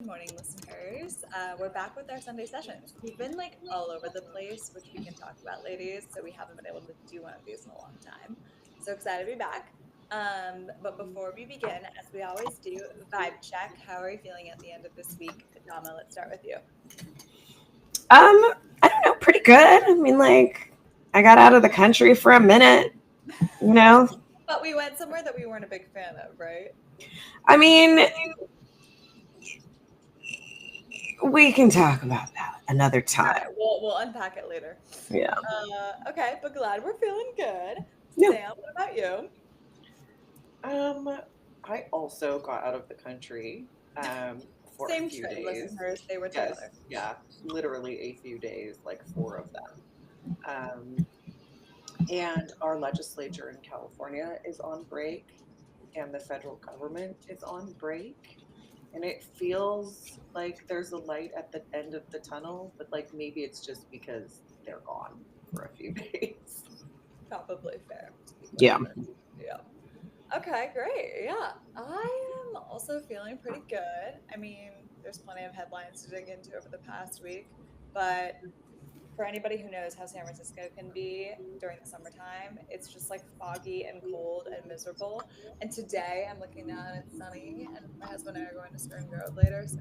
Good morning, listeners. We're back with our Sunday sessions. We've been like all over the place, which we can talk about, ladies. So we haven't been able to do one of these in a long time. So excited to be back. But before we begin, as we always do, vibe check. How are you feeling at the end of this week? Dama, let's start with you. I don't know, pretty good. I mean, like, I got out of the country for a minute, you know? But we went somewhere that we weren't a big fan of, right? I mean, we can talk about that another time. All right, we'll unpack it later. Yeah. Okay, but glad we're feeling good. Yeah. Sam, what about you? I also got out of the country for Same a few trip, days. listeners. They were Yes, together. yeah, literally a few days, like 4 of them. Um, and our legislature in California is on break, and the federal government is on break. And it feels like there's a light at the end of the tunnel, but like maybe it's just because they're gone for a few days. Probably fair. Yeah. Yeah. Okay, great. Yeah. I am also feeling pretty good. I mean, there's plenty of headlines to dig into over the past week, but for anybody who knows how San Francisco can be during the summertime, it's just like foggy and cold and miserable. And today I'm looking down and it's sunny, and my husband and I are going to Spring Grove later. So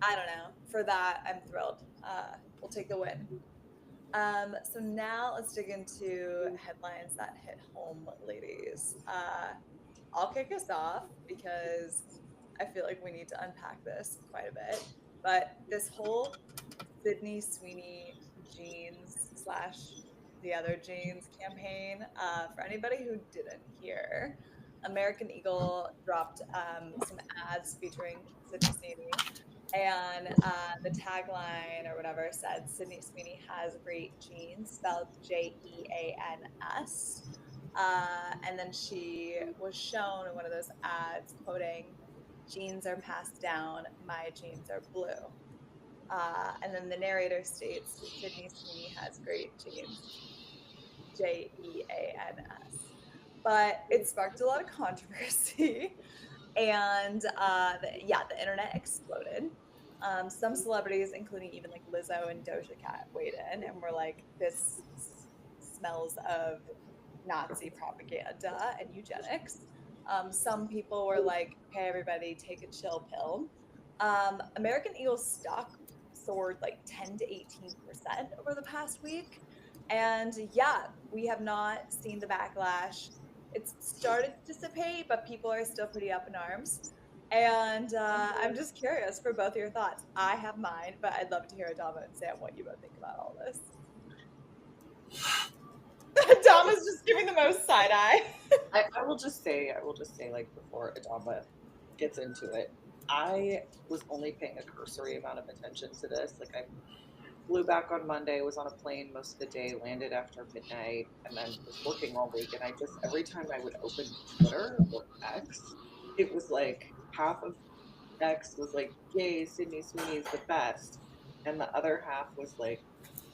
I don't know. For that, I'm thrilled. We'll take the win. So now let's dig into headlines that hit home, ladies. I'll kick us off because I feel like we need to unpack this quite a bit. But this whole Sydney Sweeney jeans slash the other jeans campaign, for anybody who didn't hear, American Eagle dropped some ads featuring Sydney Sweeney. And the tagline or whatever said, Sydney Sweeney has great genes, spelled Jeans. And then she was shown in one of those ads quoting, "Genes are passed down, my genes are blue." And then the narrator states, Sydney Sweeney has great genes, Jeans. But it sparked a lot of controversy. And the internet exploded. Some celebrities, including even like Lizzo and Doja Cat, weighed in and were like, "This smells of Nazi propaganda and eugenics." Some people were like, "Okay, everybody, take a chill pill." American Eagle stock soared like 10 to 18% over the past week, and yeah, we have not seen the backlash. It's started to dissipate, but people are still pretty up in arms. And I'm just curious for both of your thoughts. I have mine, but I'd love to hear Adama and Sam what you both think about all this. Adama's just giving the most side eye. I will just say, like before Adama gets into it, I was only paying a cursory amount of attention to this. Like I flew back on Monday, was on a plane most of the day, landed after midnight, and then was working all week. And I just every time I would open Twitter or X, it was like half of X was like, "Yay, Sydney Sweeney is the best," and the other half was like,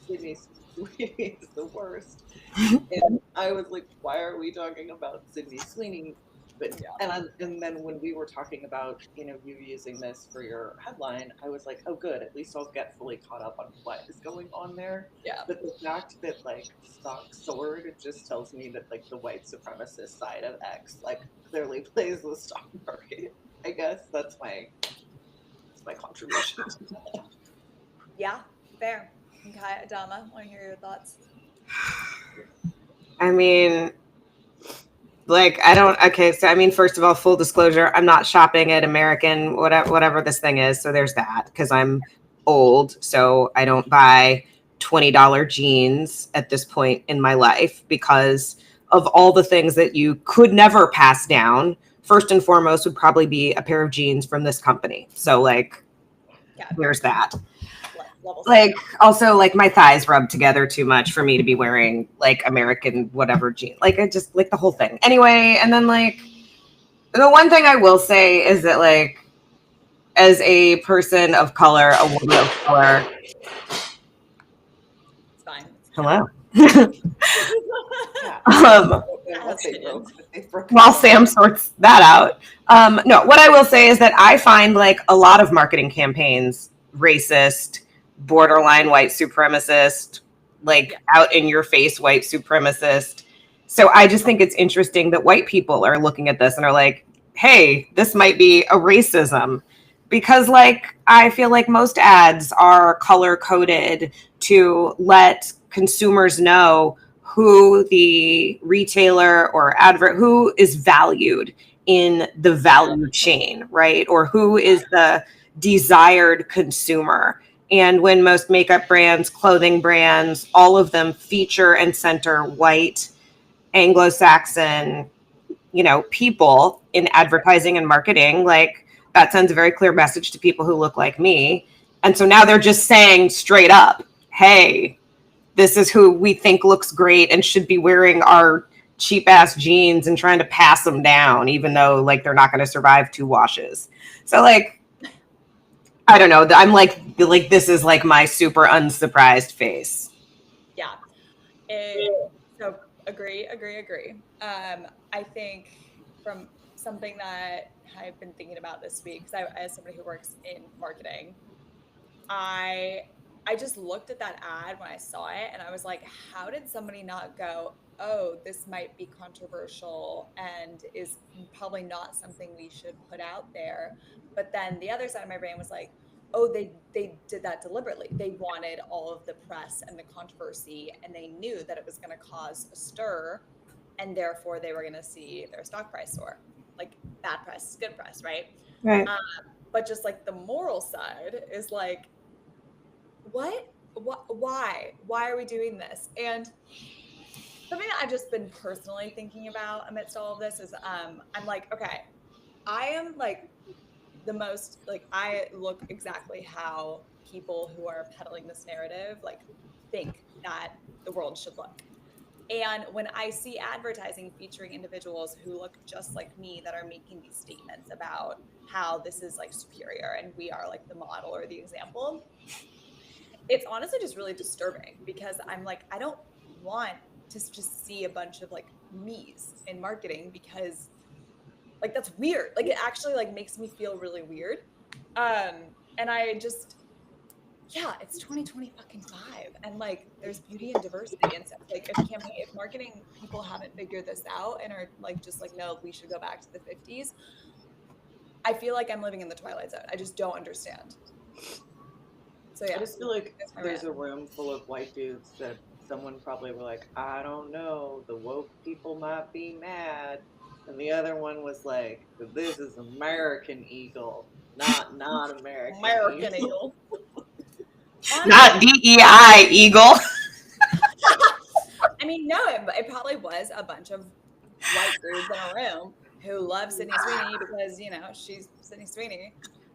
"Sydney Sweeney is the worst." And I was like, "Why are we talking about Sydney Sweeney?" But and then when we were talking about you using this for your headline, I was like, "Oh, good. At least I'll get fully caught up on what is going on there." Yeah. But the fact that like stock soared, it just tells me that like the white supremacist side of X like clearly plays the stock market. I guess that's my contribution. Yeah, fair. Okay, Adama, want to hear your thoughts? I mean, like, so I mean, first of all, full disclosure, I'm not shopping at American, whatever this thing is. So there's that, because I'm old. So I don't buy $20 jeans at this point in my life because of all the things that you could never pass down. First and foremost would probably be a pair of jeans from this company. So like, there's that. Like, also, like, my thighs rub together too much for me to be wearing like American whatever jeans. Like, I just like the whole thing. Anyway, and then like the one thing I will say is that like as a person of color, a woman of color. It's fine. Hello. care what they broke. While Sam sorts that out. No, what I will say is that I find like a lot of marketing campaigns racist, borderline white supremacist, like out in your face white supremacist. So I just think it's interesting that white people are looking at this and are like, hey, this might be a racism. Because like I feel like most ads are color coded to let consumers know who the retailer or who is valued in the value chain, right? Or who is the desired consumer. And when most makeup brands, clothing brands, all of them feature and center white, Anglo-Saxon, people in advertising and marketing, like that sends a very clear message to people who look like me. And so now they're just saying straight up, hey, this is who we think looks great and should be wearing our cheap ass jeans and trying to pass them down, even though like they're not going to survive 2 washes. So like, I don't know. I'm like this is like my super unsurprised face. Yeah. So agree. I think from something that I've been thinking about this week, because as somebody who works in marketing, I just looked at that ad when I saw it and I was like, how did somebody not go, oh, this might be controversial and is probably not something we should put out there. But then the other side of my brain was like, oh, they did that deliberately. They wanted all of the press and the controversy, and they knew that it was going to cause a stir, and therefore they were going to see their stock price soar. Like bad press is good press, right? Right. But just like the moral side is like, why are we doing this? And something that I've just been personally thinking about amidst all of this is I'm like, okay, I am like the most, like I look exactly how people who are peddling this narrative like think that the world should look. And when I see advertising featuring individuals who look just like me that are making these statements about how this is like superior and we are like the model or the example, it's honestly just really disturbing, because I'm like, I don't want to just see a bunch of like me's in marketing, because like that's weird. Like it actually like makes me feel really weird. And I just, yeah, it's 2025 and like there's beauty and diversity and stuff. Like if marketing people haven't figured this out and are like just like, no, we should go back to the 50s, I feel like I'm living in the Twilight Zone. I just don't understand. So yeah, I just feel like there's a room full of white dudes that someone probably were like, I don't know, the woke people might be mad. And the other one was like, this is American Eagle, not American Eagle. Not DEI Eagle. I mean, no, it probably was a bunch of white dudes in a room who love Sydney Sweeney because, she's Sydney Sweeney.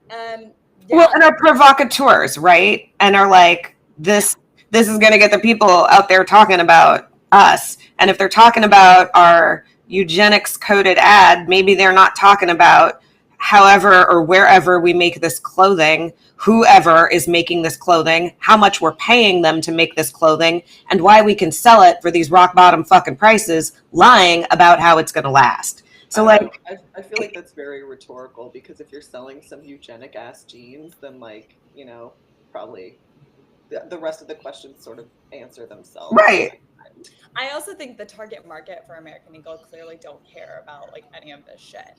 Yeah. Well, and are provocateurs, right? And are like, this is going to get the people out there talking about us. And if they're talking about our eugenics coded ad, maybe they're not talking about however or wherever we make this clothing, whoever is making this clothing, how much we're paying them to make this clothing, and why we can sell it for these rock bottom fucking prices, lying about how it's going to last. So I feel like that's very rhetorical, because if you're selling some eugenic ass jeans, then like, probably the rest of the questions sort of answer themselves. Right. I also think the target market for American Eagle clearly don't care about like any of this shit.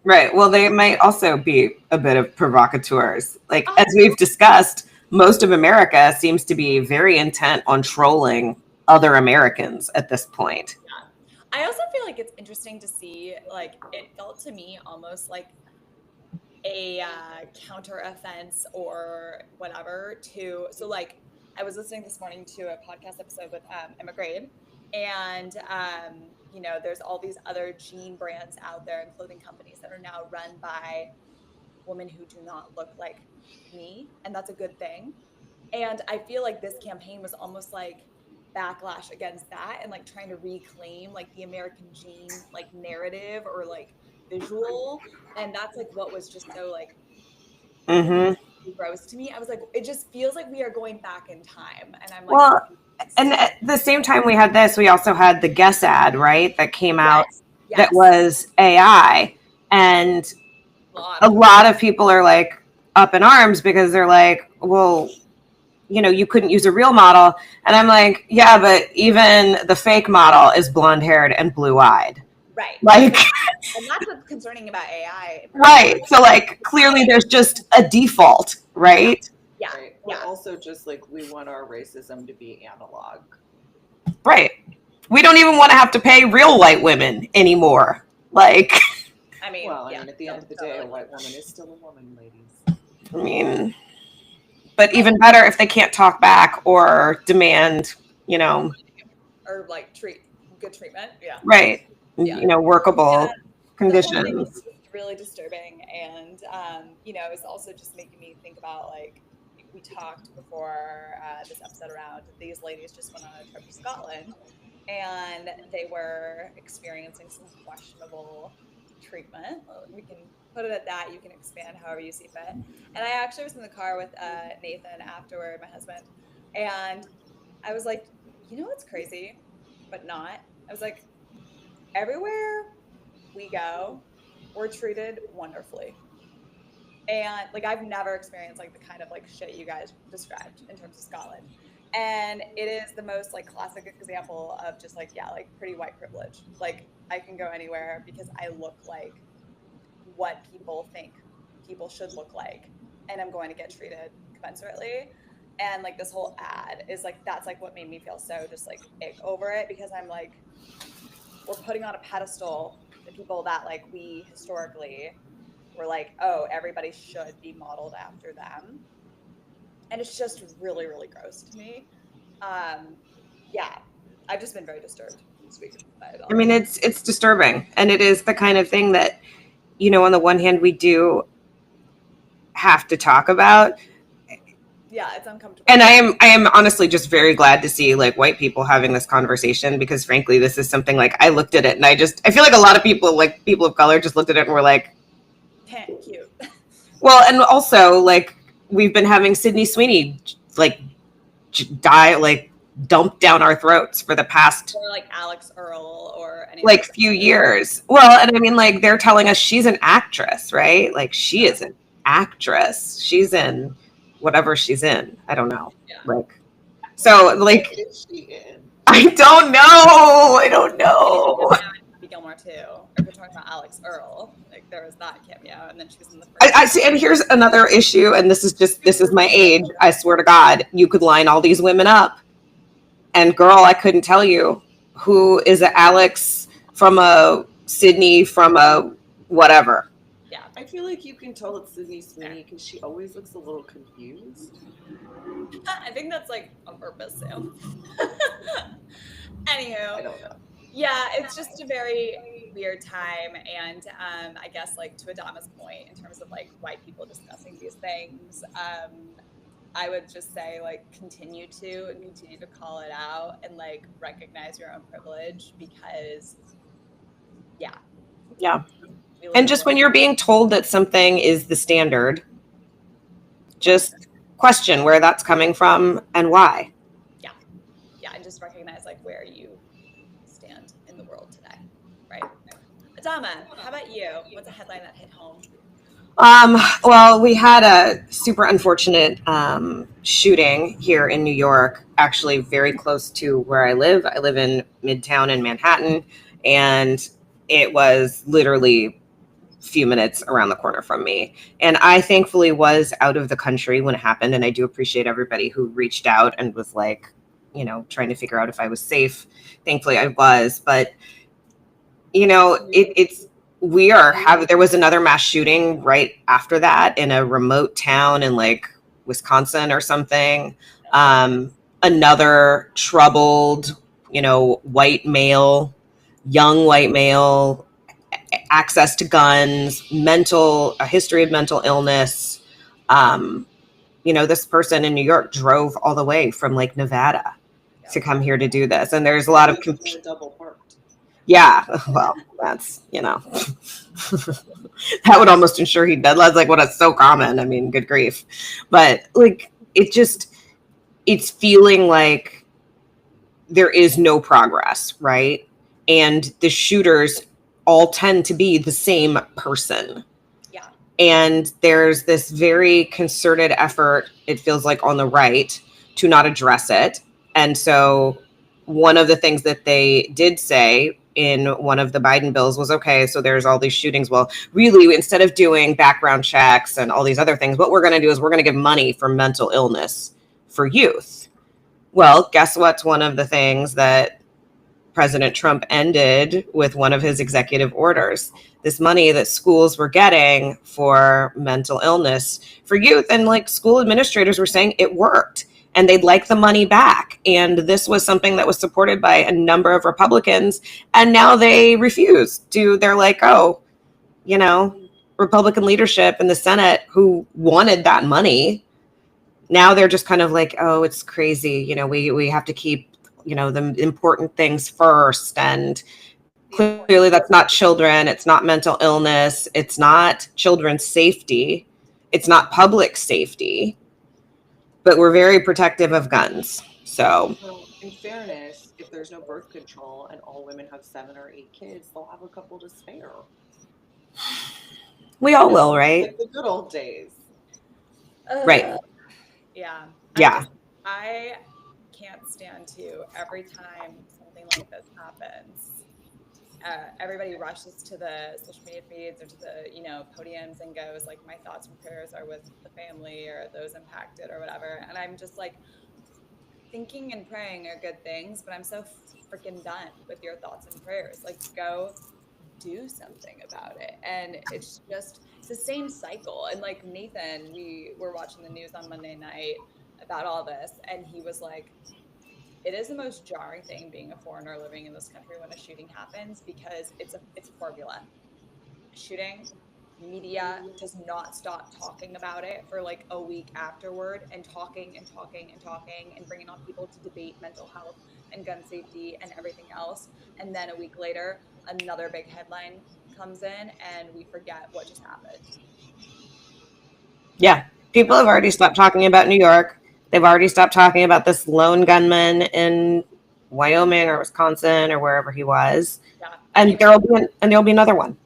Right. Well, they might also be a bit of provocateurs. Like, as we've discussed, most of America seems to be very intent on trolling other Americans at this point. Yeah. I also feel like it's interesting to see, like, it felt to me almost like a counter offense or whatever to, so like, I was listening this morning to a podcast episode with Emma Grade, and there's all these other jean brands out there and clothing companies that are now run by women who do not look like me, and that's a good thing. And I feel like this campaign was almost like backlash against that and like trying to reclaim like the American jean like narrative or like visual, and that's like what was just so like gross to me. I was like, it just feels like we are going back in time, and I'm like, well, And at the same time we had this, we also had the Guess ad, right? That came out Yes. that was AI. And lot a lot of people are like up in arms because they're like, well, you know, you couldn't use a real model. And I'm like, yeah, but even the fake model is blonde haired and blue eyed. Right. Like, and that's what's concerning about AI. right. So like clearly there's just a default, right? Yeah. Right. Yeah. But also just like we want our racism to be analog. Right. We don't even want to have to pay real white women anymore. Like, I mean, Well, I yeah, mean, at the end of the day, a white woman is still a woman, ladies. I mean, but even better if they can't talk back or demand, you know, or like good treatment. Yeah. right. Yeah. You know, workable The whole thing conditions. is really disturbing, and you know, it's also just making me think about like we talked before this episode around these ladies just went on a trip to Scotland, and they were experiencing some questionable treatment. We can put it at that. You can expand however you see fit. And I actually was in the car with Nathan afterward, my husband, and I was like, you know what's crazy, but not. I was like, everywhere we go, we're treated wonderfully. And like I've never experienced like the kind of like shit you guys described in terms of Scotland. And it is the most like classic example of just like, yeah, like pretty white privilege. Like I can go anywhere because I look like what people think people should look like, and I'm going to get treated commensurately. And like this whole ad is like, that's like what made me feel so just like ick over it, because I'm like, we're putting on a pedestal the people that like we historically were like, oh, everybody should be modeled after them. And it's just really, really gross to me. Yeah, I've just been very disturbed this week by it all. I mean, it's disturbing, and it is the kind of thing that, you know, on the one hand, we do have to talk about. Yeah, it's uncomfortable. And I am honestly just very glad to see like white people having this conversation, because frankly, this is something like I looked at it and I feel like a lot of people, like people of color, just looked at it and were like, cute. Well, and also like we've been having Sydney Sweeney like dump down our throats for the past or like Alex Earl or any like few years. Well, and I mean like they're telling us she's an actress, right? Like she is an actress. She's in whatever she's in. I don't know. Yeah. Like, so like, What is she in? I don't know. Gilmore too. If we're talking about Alex Earl, like there was that cameo, and then she was in the first. I see, and here's another issue, and this is my age. I swear to God, you could line all these women up, and girl, I couldn't tell you who is a Alex from a Sydney from a whatever. Yeah, I feel like you can tell it's Sydney Sweeney because she always looks a little confused. I think that's like on purpose too. Anywho, I don't know. Yeah, it's just a very weird time, and I guess like to Adama's point in terms of like white people discussing these things, I would just say like continue to call it out and like recognize your own privilege, because yeah. And just when you're being told that something is the standard, just question where that's coming from and why. Yeah, and just recognize like where you stand in the world today, right? Adama, how about you? What's a headline that hit home? Well, we had a super unfortunate shooting here in New York, actually very close to where I live. I live in Midtown in Manhattan, and it was literally a few minutes around the corner from me. And I thankfully was out of the country when it happened, and I do appreciate everybody who reached out and was like, you know, trying to figure out if I was safe. Thankfully I was, but you know, there was another mass shooting right after that in a remote town in like Wisconsin or something. Another troubled, you know, young white male, access to guns, a history of mental illness. You know, this person in New York drove all the way from like Nevada to come here to do this. And there's a lot of double parked. Yeah, well, that's, you know, that would almost ensure he dead. That's like what is so common. I mean, good grief. But like, it's feeling like there is no progress, right? And the shooters all tend to be the same person. Yeah. And there's this very concerted effort, it feels like, on the right to not address it. And so one of the things that they did say in one of the Biden bills was, okay, so there's all these shootings. Well, really, instead of doing background checks and all these other things, what we're going to do is we're going to give money for mental illness for youth. Well, guess what's one of the things that President Trump ended with one of his executive orders? This money that schools were getting for mental illness for youth. And like school administrators were saying it worked and they'd like the money back. And this was something that was supported by a number of Republicans. And now they refuse to. They're like, oh, you know, Republican leadership in the Senate who wanted that money. Now they're just kind of like, oh, it's crazy. You know, we have to keep, you know, the important things first. And clearly that's not children. It's not mental illness. It's not children's safety. It's not public safety. But we're very protective of guns. So, well, in fairness, if there's no birth control and all women have 7 or 8 kids, they'll have a couple to spare. we all will, right? Like the good old days. Right. Yeah. Yeah. I can't stand to every time something like this happens, everybody rushes to the social media feeds or to the, you know, podiums and goes like, my thoughts and prayers are with the family or those impacted or whatever. And I'm just like, thinking and praying are good things, but I'm so freaking done with your thoughts and prayers. Like, go do something about it. And it's the same cycle. And like Nathan, we were watching the news on Monday night about all this, and he was like, it is the most jarring thing being a foreigner living in this country when a shooting happens, because it's a formula. Shooting, media does not stop talking about it for like a week afterward, and talking and talking and talking and bringing on people to debate mental health and gun safety and everything else. And then a week later, another big headline comes in and we forget what just happened. Yeah. People have already stopped talking about New York. They've already stopped talking about this lone gunman in Wyoming or Wisconsin or wherever he was. Yeah. And there'll be another one.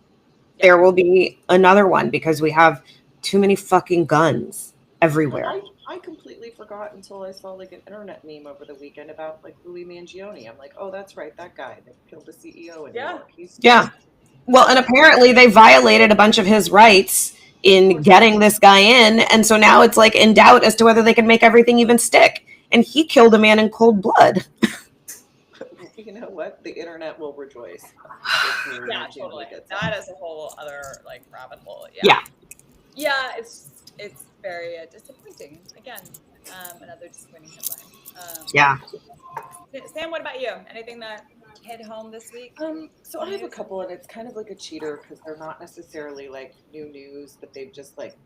Yeah. There will be another one because we have too many fucking guns everywhere. I completely forgot until I saw like an internet meme over the weekend about like Louis Mangione. I'm like, oh, that's right, that guy that killed the CEO in New York. Yeah. Well, and apparently they violated a bunch of his rights in getting this guy in, and so now it's like in doubt as to whether they can make everything even stick. And he killed a man in cold blood. You know what? The internet will rejoice. Yeah, totally. That is a whole other like rabbit hole. Yeah. Yeah, it's very disappointing. Again, another disappointing headline. Yeah. Sam, what about you? Anything that hit home this week? So I have a couple, and it's kind of like a cheater because they're not necessarily like new news, but they've just like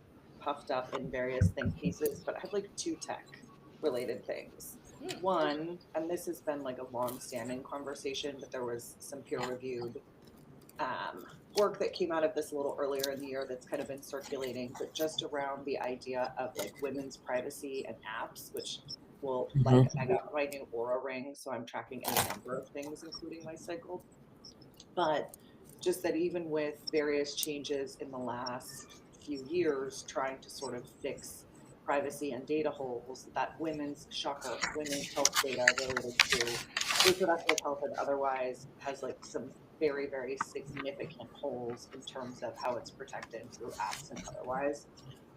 puffed up in various think pieces. But I have like 2 tech related things. One, and this has been like a long-standing conversation, but there was some peer-reviewed work that came out of this a little earlier in the year that's kind of been circulating, but just around the idea of like women's privacy and apps, which will like, I got my new Aura ring, so I'm tracking any number of things, including my cycle. But just that even with various changes in the last few years, trying to sort of fix privacy and data holes, that women's health data related to reproductive health and otherwise has like some very, very significant holes in terms of how it's protected through apps and otherwise.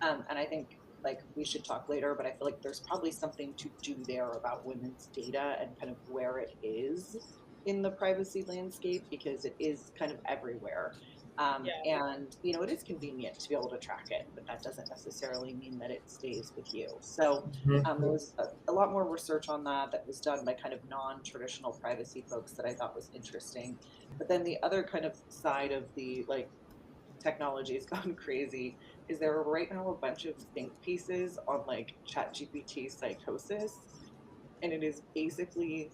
And I think like we should talk later, but I feel like there's probably something to do there about women's data and kind of where it is in the privacy landscape, because it is kind of everywhere. And, you know, it is convenient to be able to track it, but that doesn't necessarily mean that it stays with you. So there was a lot more research on that was done by kind of non-traditional privacy folks that I thought was interesting. But then the other kind of side of the like technology has gone crazy is there are right now a bunch of think pieces on like ChatGPT psychosis, and it is basically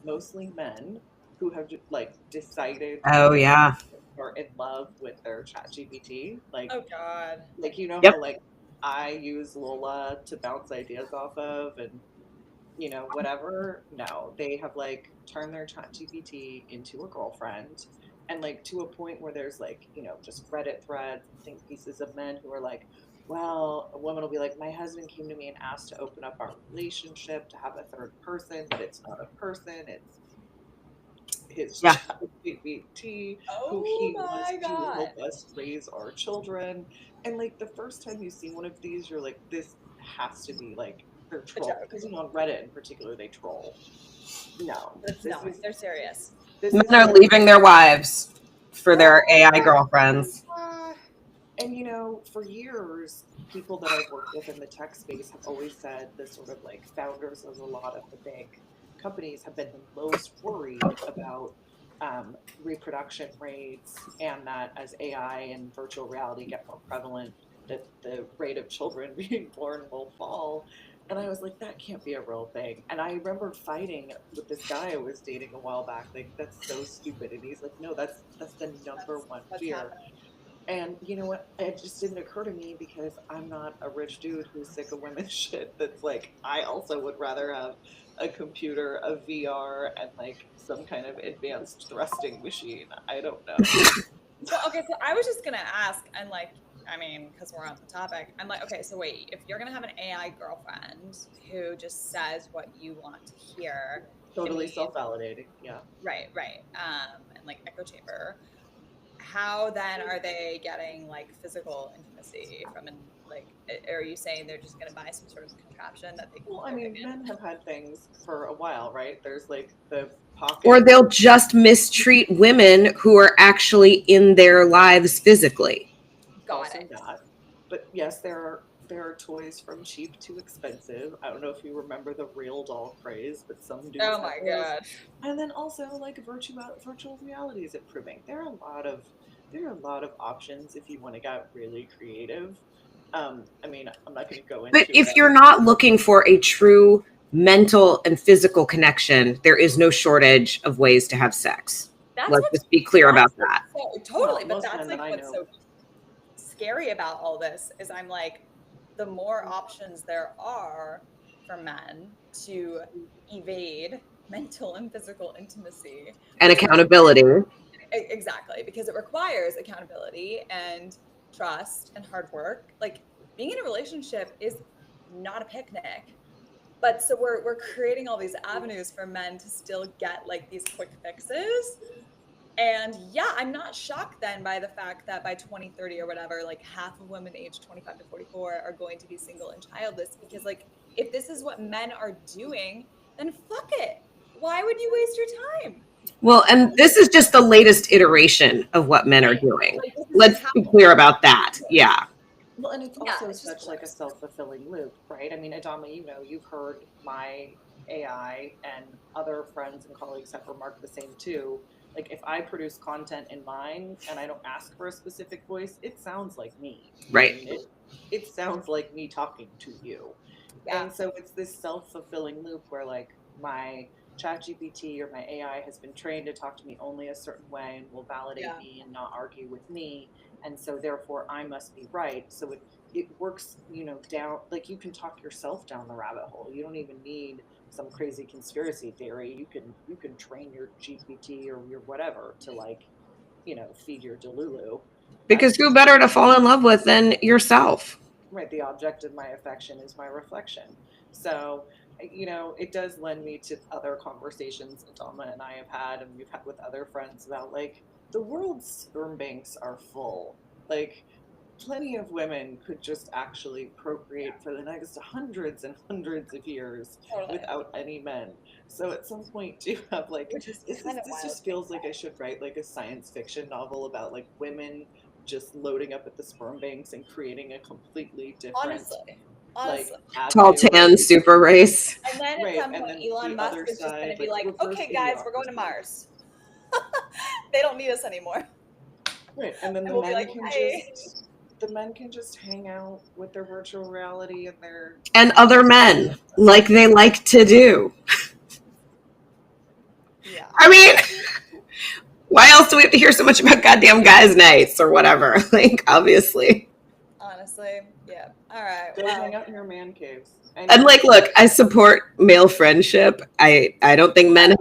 mostly men who have like decided are in love with their ChatGPT. Like, oh god, like, you know, how like I use Lola to bounce ideas off of, and whatever. No, they have like turned their chat GPT into a girlfriend, and like to a point where there's like, just Reddit threads and think pieces of men who are like, well, a woman will be like, my husband came to me and asked to open up our relationship to have a third person, but it's not a person, it's his Yeah. chat GPT who Oh he my wants to God. help us raise our children. And like the first time you see one of these, you're like, this has to be like they're troll, joke. because on Reddit in particular they troll. No, They're serious. this Men is are like, leaving their wives for their AI girlfriends. and for years, people that I've worked with in the tech space have always said the sort of like founders of a lot of the big companies have been the most worried about reproduction rates, and that as AI and virtual reality get more prevalent, that the rate of children being born will fall. And I was like, that can't be a real thing. And I remember fighting with this guy I was dating a while back, like, that's so stupid. And he's like, no, that's the number one What's fear. happening? And you know what? It just didn't occur to me because I'm not a rich dude who's sick of women's shit. That's like, I also would rather have a computer, a VR, and like some kind of advanced thrusting machine. I don't know. Well, okay, so I was just gonna ask, and like, I mean, because we're on the topic, I'm like, okay, so wait, if you're gonna have an AI girlfriend who just says what you want to hear, Totally I mean, self-validating. Yeah. right, and like echo chamber, how then are they getting like physical intimacy from an like? Are you saying they're just gonna buy some sort of contraption that they can Well, put I their mean, dick in? men have had things for a while, right? There's like the pocket. Or they'll just mistreat women who are actually in their lives physically. Got Also it. not. But yes, there are toys from cheap to expensive. I don't know if you remember the real doll craze, but some dudes Oh have my those. god. And then also like virtual reality is improving. There are a lot of options if you want to get really creative. I mean, I'm not going to go But into if you're not looking for a true mental and physical connection, there is no shortage of ways to have sex. That's Let's what's just be clear about that. so totally, but most that's men that like I what's know. so scary about all this is I'm like, the more options there are for men to evade mental and physical intimacy And accountability. exactly, because it requires accountability and trust and hard work. Like being in a relationship is not a picnic. But so we're creating all these avenues for men to still get like these quick fixes. And yeah, I'm not shocked then by the fact that by 2030 or whatever, like half of women aged 25 to 44 are going to be single and childless, because like if this is what men are doing, then fuck it. Why would you waste your time? Well, and this is just the latest iteration of what men are Right. doing. Like, this is Let's just be how clear about that. Yeah. Well, and it's yeah, also it's just such like a worse. self-fulfilling loop, right? I mean, Adama, you've heard my AI, and other friends and colleagues have remarked the same too. Like if I produce content in mine and I don't ask for a specific voice, it sounds like me. Right. I mean, it sounds like me talking to you. Yeah. And so it's this self-fulfilling loop where like my chat GPT or my AI has been trained to talk to me only a certain way and will validate me and not argue with me. And so therefore I must be right. So it works, down, like you can talk yourself down the rabbit hole. You don't even need some crazy conspiracy theory. You can train your GPT or your whatever to like, feed your Delulu. Because who better to fall in love with than yourself? Right, the object of my affection is my reflection. So it does lend me to other conversations Adama and I have had, and we've had with other friends, about like the world's sperm banks are full. Like plenty of women could just actually procreate for the next hundreds and hundreds of years Totally. without any men. So at some point, do you have like Which is this kind of wild. just feels like I should write like a science fiction novel about like women just loading up at the sperm banks and creating a completely different Honestly. Tall, avenue. tan, super race. And then at Right, some and point, then Elon the Musk other is just going side, to be like like, reverse okay, guys, we're going to idiocracy. Mars. They don't need us anymore. Right, and then And the we'll be men like, can hey. just hang out with their virtual reality and their And other men, like they like to do. Yeah. I mean, why else do we have to hear so much about goddamn guys' nights or whatever? Like, obviously. Honestly, yeah. All right. Go Well, hang out in your man caves. And like, look, I support male friendship. I don't think men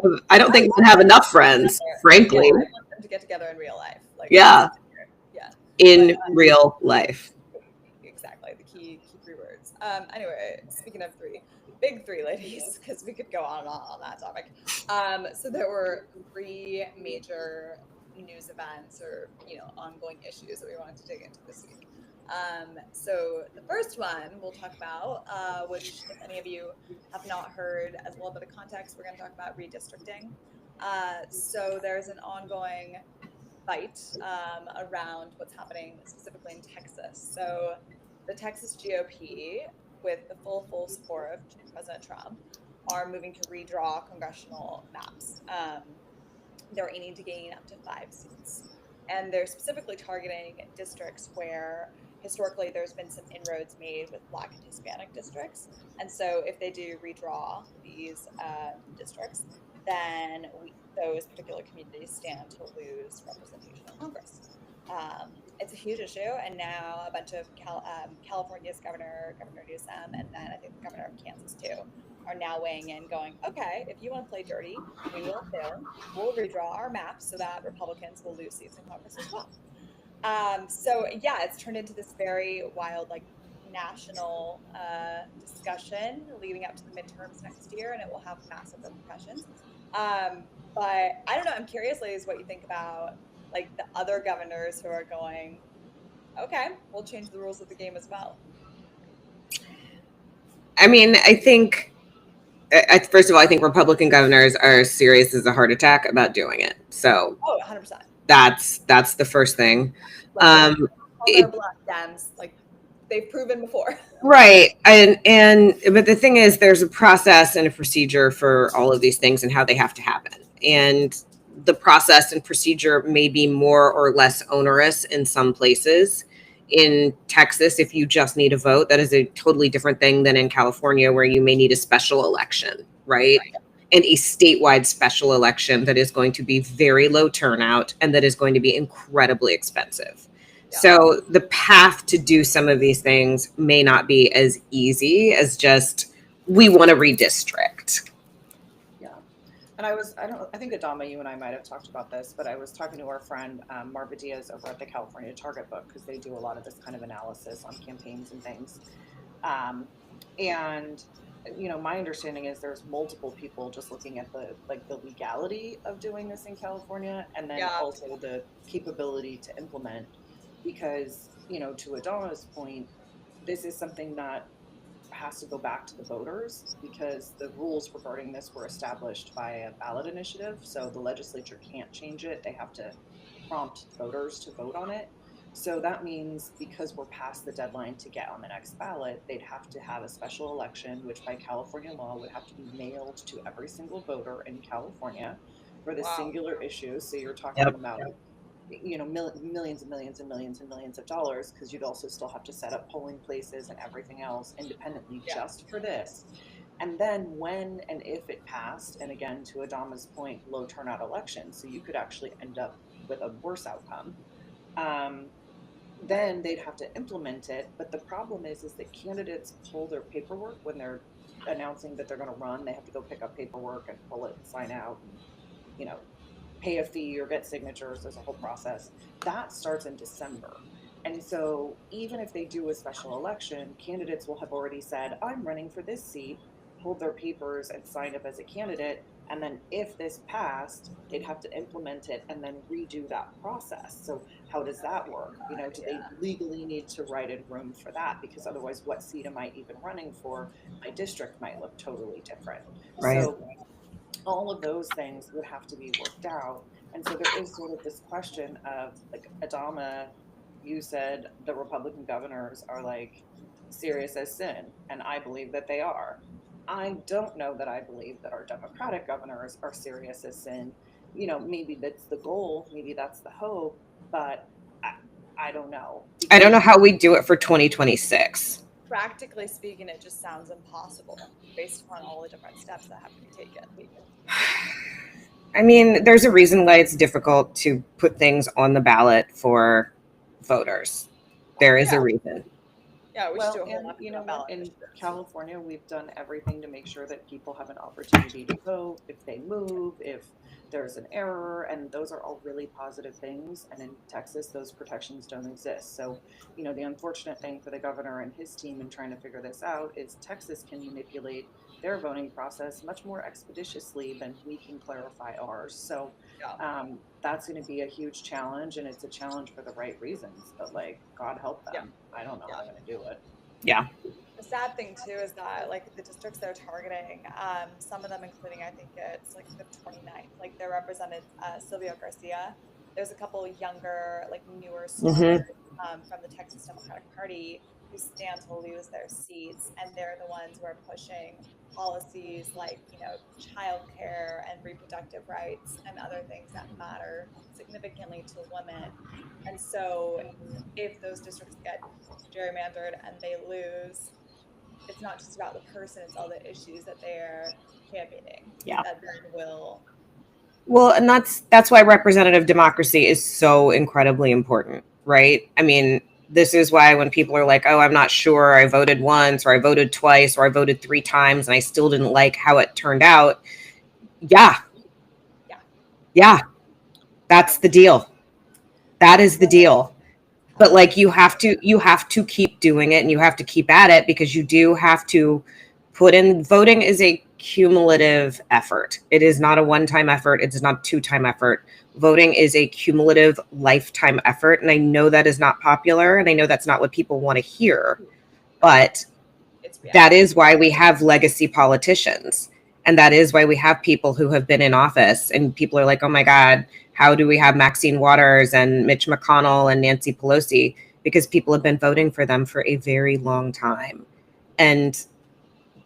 have enough friends, yeah, frankly. I want them to get together in real life. Like, Yeah. Yeah. In real life. Exactly. The key 3 words. Anyway, speaking of big three ladies, because we could go on and on that topic. So there were 3 major news events or, ongoing issues that we wanted to dig into this week. So the first one we'll talk about, which if any of you have not heard, as a little bit of context, we're going to talk about redistricting. So there's an ongoing fight around what's happening specifically in Texas. So the Texas GOP, with the full support of President Trump, are moving to redraw congressional maps. They're aiming to gain up to 5 seats. And they're specifically targeting districts where historically there's been some inroads made with Black and Hispanic districts. And so if they do redraw these districts, then those particular communities stand to lose representation in Congress. It's a huge issue, and now a bunch of California's Governor Newsom, and then I think the governor of Kansas too, are now weighing in, going, okay, if you want to play dirty, we will too. We'll redraw our maps so that Republicans will lose seats in Congress as well. So yeah, it's turned into this very wild, like, national discussion leading up to the midterms next year, and it will have massive repercussions. But I don't know. I'm curious, ladies, what you think about like the other governors who are going, okay, we'll change the rules of the game as well. I mean, I think, first of all, I think Republican governors are as serious as a heart attack about doing it. So 100%. That's the first thing. All their Black Dems, like, they've proven before. Right. But the thing is, there's a process and a procedure for all of these things and how they have to happen. And the process and procedure may be more or less onerous in some places. In Texas, if you just need a vote, that is a totally different thing than in California, where you may need a special election, right? And a statewide special election that is going to be very low turnout and that is going to be incredibly expensive. Yeah. So the path to do some of these things may not be as easy as just, we want to redistrict. Yeah. And I think Adama, you and I might have talked about this, but I was talking to our friend, Marva Diaz, over at the California Target Book, because they do a lot of this kind of analysis on campaigns and things. And my understanding is there's multiple people just looking at the legality of doing this in California, and then also the capability to implement, because, to Adama's point, this is something that has to go back to the voters, because the rules regarding this were established by a ballot initiative. So the legislature can't change it. They have to prompt voters to vote on it. So that means, because we're past the deadline to get on the next ballot, they'd have to have a special election, which by California law would have to be mailed to every single voter in California for the singular issue. So you're talking about, millions and millions and millions and millions of dollars, because you'd also still have to set up polling places and everything else independently just for this. And then when and if it passed, and again, to Adama's point, low turnout election, so you could actually end up with a worse outcome. Then they'd have to implement it. But the problem is that candidates pull their paperwork when they're announcing that they're going to run. They have to go pick up paperwork and pull it and sign out, and, pay a fee or get signatures. There's a whole process that starts in December. And so even if they do a special election, candidates will have already said, I'm running for this seat, pulled their papers and signed up as a candidate. And then if this passed, they'd have to implement it and then redo that process. So how does that work? Do they legally need to write in room for that? Because otherwise, what seat am I even running for? My district might look totally different. Right. So all of those things would have to be worked out. And so there is sort of this question of, like, Adama, you said the Republican governors are like serious as sin, and I believe that they are. I don't know that I believe that our Democratic governors are serious as sin. Maybe that's the goal, maybe that's the hope, but I don't know. I don't know how we do it for 2026. Practically speaking, it just sounds impossible based upon all the different steps that have to be taken. I mean, there's a reason why it's difficult to put things on the ballot for voters. There is a reason. Yeah, we should do a whole and lot you know of what? ballot In initiatives. California, we've done everything to make sure that people have an opportunity to vote if they move, if there's an error, and those are all really positive things. And in Texas, those protections don't exist. So, you know, the unfortunate thing for the governor and his team in trying to figure this out is Texas can manipulate their voting process much more expeditiously than we can clarify ours. So, Yeah. that's going to be a huge challenge, and it's a challenge for the right reasons. But like, God help Yeah. them. I don't know how they're going to do it. Yeah. The sad thing too is that like the districts they're targeting, some of them, including I think it's like the 29th, like they're represented Silvio Garcia. There's a couple younger, like newer Hmm. stars from the Texas Democratic Party who stand to lose their seats, and they're the ones who are pushing policies like childcare and reproductive rights and other things that matter significantly to women. And so, if those districts get gerrymandered and they lose, it's not just about the person, it's all the issues that they're championing Yeah. that then will. Well, and that's why representative democracy is so incredibly important, right? I mean, this is why when people are like, "Oh, I'm not sure. I voted once, or I voted twice, or I voted 3 times, and I still didn't like how it turned out." Yeah, Yeah. yeah, that's the deal. That is the deal. But like you have to keep doing it, and you have to keep at it, because you do have to put in. Voting is a cumulative effort. It is not a one-time effort. It is not a two-time effort. Voting is a cumulative lifetime effort. And I know that is not popular, and I know that's not what people want to hear, but It's that reality. is why we have legacy politicians. And that is why we have people who have been in office, and people are like, "Oh my God, how do we have Maxine Waters and Mitch McConnell and Nancy Pelosi?" Because people have been voting for them for a very long time. And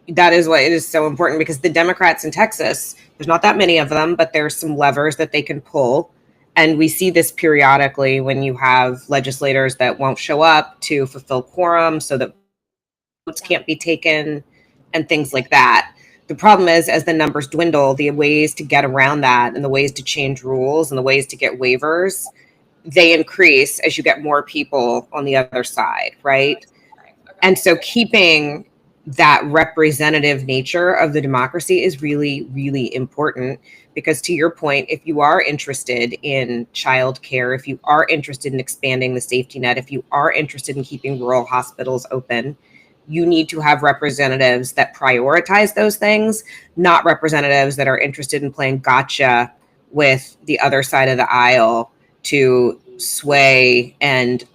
that is why it is so important, because the Democrats in Texas, there's not that many of them, but there's some levers that they can pull. And we see this periodically when you have legislators that won't show up to fulfill quorum so that votes can't be taken and things like that. The problem is, as the numbers dwindle, the ways to get around that and the ways to change rules and the ways to get waivers, they increase as you get more people on the other side, right? Okay. And so keeping that representative nature of the democracy is really, really important, because to your point, if you are interested in childcare, if you are interested in expanding the safety net, if you are interested in keeping rural hospitals open, you need to have representatives that prioritize those things, not representatives that are interested in playing gotcha with the other side of the aisle to sway and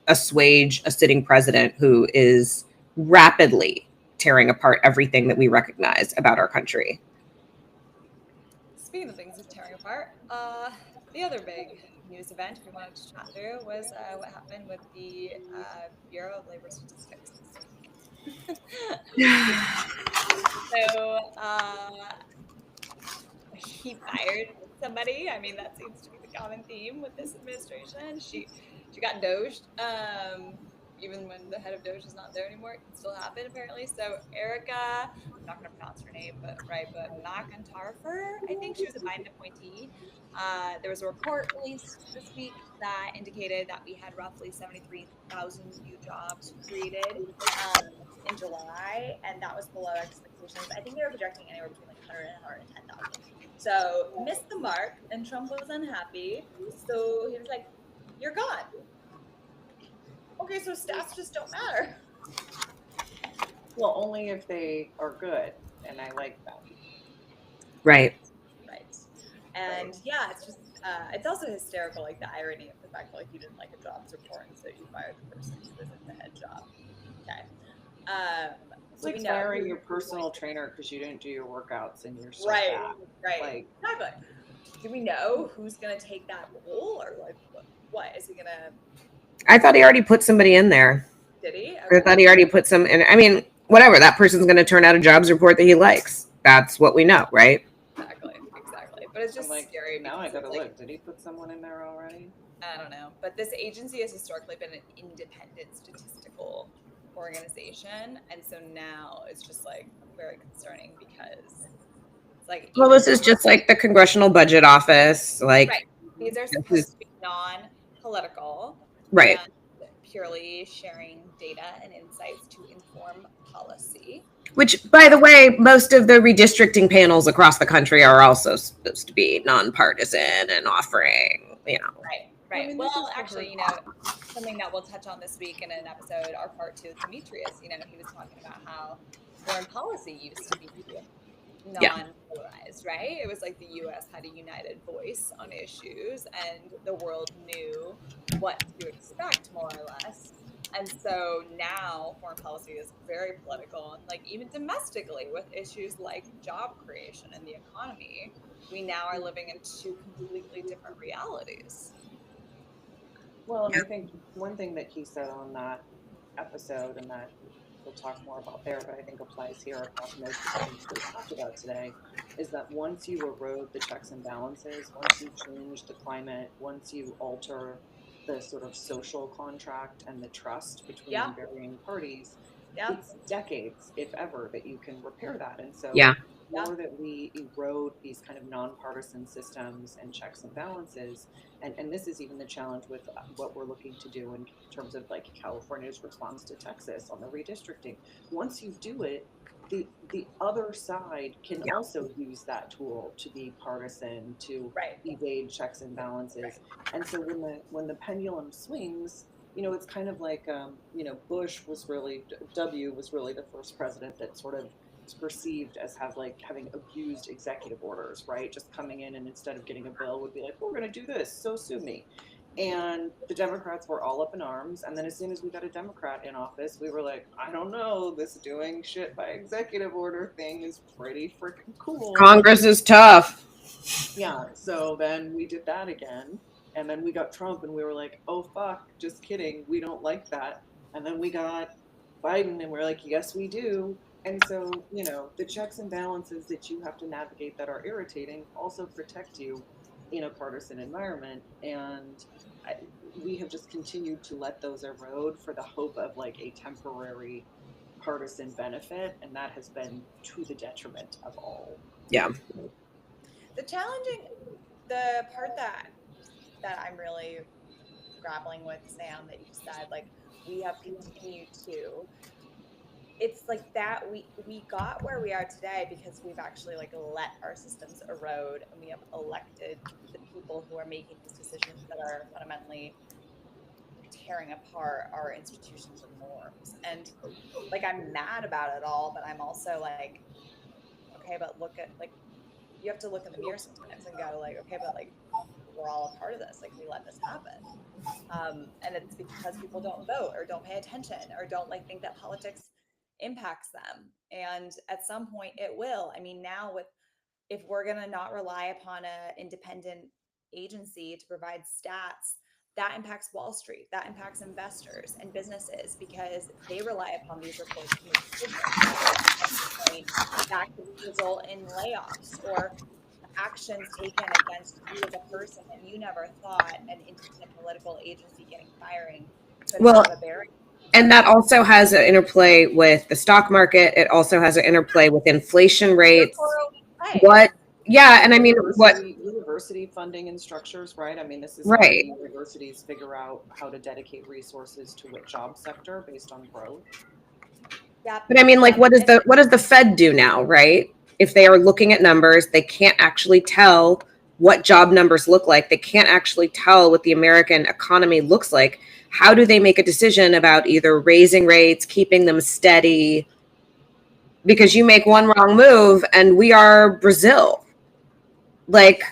assuage a sitting president who is rapidly tearing apart everything that we recognize about our country. Speaking of things that's tearing apart, the other big news event we wanted to chat through was what happened with the Bureau of Labor Statistics this week. So he fired somebody. I mean, that seems to be the common theme with this administration. She got doged. Even when the head of Doge is not there anymore, it can still happen apparently. So Erica, I'm not going to pronounce her name, but McIntyre, I think she was a Biden appointee. There was a report released this week that indicated that we had roughly 73,000 new jobs created in July, and that was below expectations. I think they were projecting anywhere between like 100 and 110,000. So missed the mark, and Trump was unhappy. So he was like, "You're gone." Okay, so stats just don't matter. Well, only if they are good, and I like them. Right. Right. And yeah, it's just it's also hysterical, like the irony of the fact that like you didn't like a jobs report, and so you fired the person who was in the head job. Okay. It's like firing your personal trainer because you didn't do your workouts and you're so fat. Right. Like, exactly. Do we know who's gonna take that role, or like what is he gonna? I thought he already put somebody in there. Did he? Okay. I thought he already put some in. I mean, whatever. That person's going to turn out a jobs report that he likes. That's what we know, right? Exactly. But it's just like, scary. Now I gotta like, look. Did he put someone in there already? I don't know. But this agency has historically been an independent statistical organization, and so now it's just like very concerning because it's like, well, this is just like the Congressional Budget Office. Like, right. These are supposed to be non-political, right? purely sharing data and insights to inform policy. Which, by the way, most of the redistricting panels across the country are also supposed to be nonpartisan and offering, Right. I mean, Well, actually, something that we'll touch on this week in an episode, our part 2 with Demetrius, he was talking about how foreign policy used to be non-polarized, right? It was like the US had a united voice on issues and the world knew what to expect, more or less. And so now foreign policy is very political, and like even domestically with issues like job creation and the economy, we now are living in two completely different realities. Well, and I think one thing that he said on that episode, and that we'll talk more about there, but I think applies here across most of the things we talked about today, is that once you erode the checks and balances, once you change the climate, once you alter the sort of social contract and the trust between Yeah. varying parties, Yeah. it's decades, if ever, that you can repair that. And so Yeah. the more that we erode these kind of nonpartisan systems and checks and balances, and this is even the challenge with what we're looking to do in terms of like California's response to Texas on the redistricting. Once you do it, the other side can also use that tool to be partisan, to Right. evade checks and balances. And so when the pendulum swings, it's kind of like Bush was really W was really the first president that sort of is perceived as having abused executive orders, right? Just coming in and instead of getting a bill would be like, we're going to do this, so sue me. And the Democrats were all up in arms. And then as soon as we got a Democrat in office, we were like, I don't know, this doing shit by executive order thing is pretty freaking cool. Congress is tough. Yeah. So then we did that again. And then we got Trump and we were like, oh, fuck, just kidding. We don't like that. And then we got Biden and we're like, yes, we do. And so, the checks and balances that you have to navigate that are irritating also protect you in a partisan environment. And we have just continued to let those erode for the hope of like a temporary partisan benefit. And that has been to the detriment of all. Yeah. The part that I'm really grappling with, Sam, that you said, like, we have continued to, it's like that we got where we are today because we've actually like let our systems erode, and we have elected the people who are making these decisions that are fundamentally tearing apart our institutions and norms. And like, I'm mad about it all, but I'm also like, okay, but look at, like, you have to look in the mirror sometimes and go like, okay, but like, we're all a part of this. Like, we let this happen. And it's because people don't vote or don't pay attention or don't like think that politics impacts them. And at some point it will. I mean, now if we're going to not rely upon an independent agency to provide stats, that impacts Wall Street, that impacts investors and businesses, because they rely upon these reports to make decisions. At some point, that could result in layoffs or actions taken against you as a person that you never thought an independent political agency firing could have a bearing. And that also has an interplay with the stock market. It also has an interplay with inflation rates. And I mean, university funding and structures, right? I mean, this is right. How universities figure out how to dedicate resources to what job sector based on growth. Yeah. But I mean, like, what does the Fed do now, right? If they are looking at numbers, they can't actually tell what job numbers look like. They can't actually tell what the American economy looks like. How do they make a decision about either raising rates, keeping them steady? Because you make one wrong move and we are Brazil. Like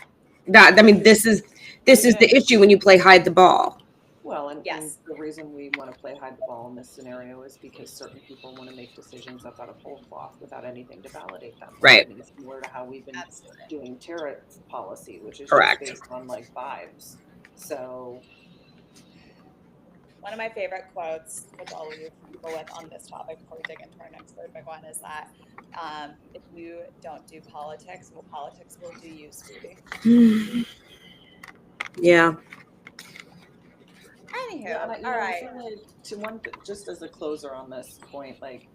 that. I mean, this is the issue when you play hide the ball. Well, and the reason we want to play hide the ball in this scenario is because certain people want to make decisions up out of whole cloth without anything to validate them. Right. I mean, similar to how we've been doing tariff policy, which is correct, just based on like vibes. So one of my favorite quotes, which I'll leave people with on this topic before we dig into our next very big one, is that if you don't do politics, well, politics will do you, sweetie. Yeah. Anywho, all right. Just as a closer on this point, like,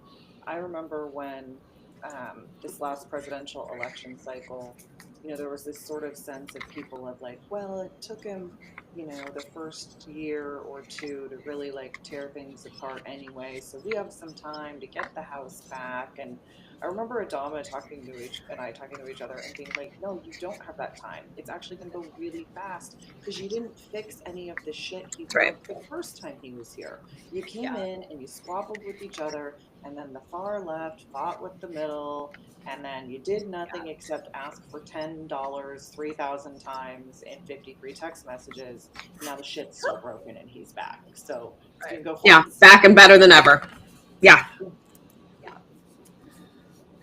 I remember when this last presidential election cycle, there was this sort of sense of people of like, well, it took him you know, the first year or two to really like tear things apart anyway. So we have some time to get the house back. And I remember Adama talking to each other and being like, no, you don't have that time. It's actually going to go really fast because you didn't fix any of the shit he That's right. broke the first time he was here. You came Yeah. in and you squabbled with each other, and then the far left fought with the middle, and then you did nothing except ask for $10 3,000 times in 53 text messages. Now the shit's still broken and he's back. So it's Right. gonna go Yeah, fast. back and better than ever. Yeah. Yeah.